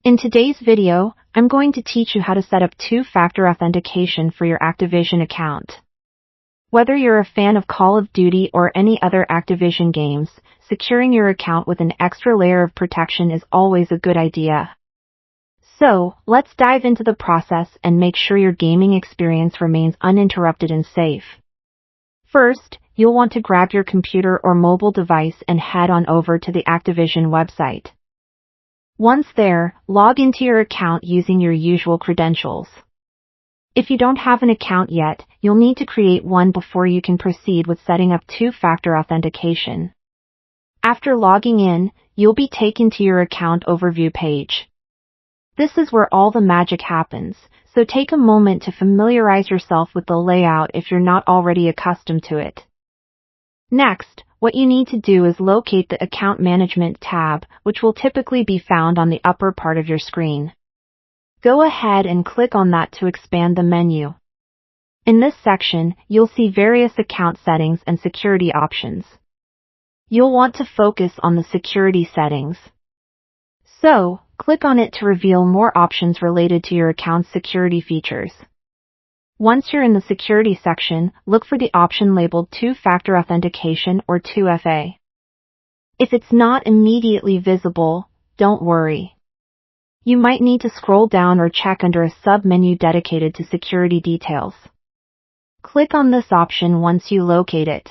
In today's video, I'm going to teach you how to set up two-factor authentication for your Activision account. Whether you're a fan of Call of Duty or any other Activision games, securing your account with an extra layer of protection is always a good idea. So, let's dive into the process and make sure your gaming experience remains uninterrupted and safe. First, you'll want to grab your computer or mobile device and head on over to the Activision website. Once there, log into your account using your usual credentials. If you don't have an account yet, you'll need to create one before you can proceed with setting up two-factor authentication. After logging in, you'll be taken to your account overview page. This is where all the magic happens, so take a moment to familiarize yourself with the layout if you're not already accustomed to it. Next, what you need to do is locate the Account Management tab, which will typically be found on the upper part of your screen. Go ahead and click on that to expand the menu. In this section, you'll see various account settings and security options. You'll want to focus on the security settings. So, click on it to reveal more options related to your account's security features. Once you're in the security section, look for the option labeled Two-Factor Authentication or 2FA. If it's not immediately visible, don't worry. You might need to scroll down or check under a sub-menu dedicated to security details. Click on this option once you locate it.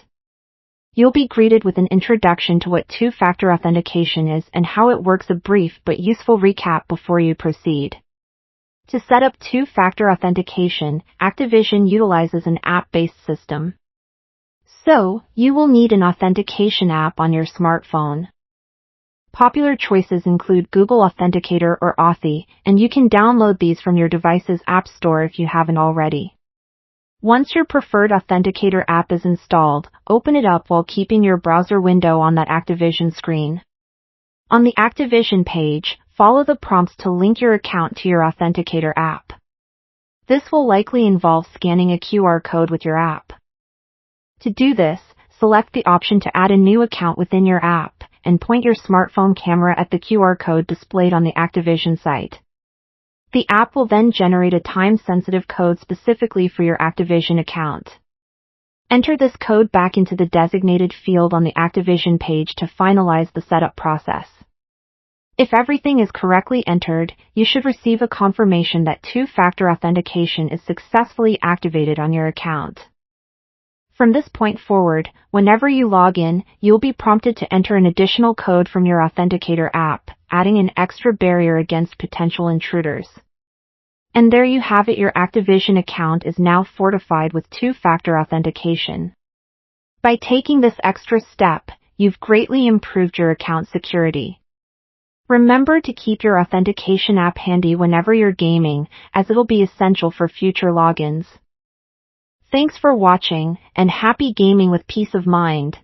You'll be greeted with an introduction to what two-factor authentication is and how it works, a brief but useful recap before you proceed. To set up two-factor authentication, Activision utilizes an app-based system. So, you will need an authentication app on your smartphone. Popular choices include Google Authenticator or Authy, and you can download these from your device's app store if you haven't already. Once your preferred Authenticator app is installed, open it up while keeping your browser window on that Activision screen. On the Activision page, follow the prompts to link your account to your Authenticator app. This will likely involve scanning a QR code with your app. To do this, select the option to add a new account within your app, and point your smartphone camera at the QR code displayed on the Activision site. The app will then generate a time-sensitive code specifically for your Activision account. Enter this code back into the designated field on the Activision page to finalize the setup process. If everything is correctly entered, you should receive a confirmation that two-factor authentication is successfully activated on your account. From this point forward, whenever you log in, you'll be prompted to enter an additional code from your Authenticator app, adding an extra barrier against potential intruders. And there you have it, your Activision account is now fortified with two-factor authentication. By taking this extra step, you've greatly improved your account security. Remember to keep your authentication app handy whenever you're gaming, as it'll be essential for future logins. Thanks for watching, and happy gaming with peace of mind.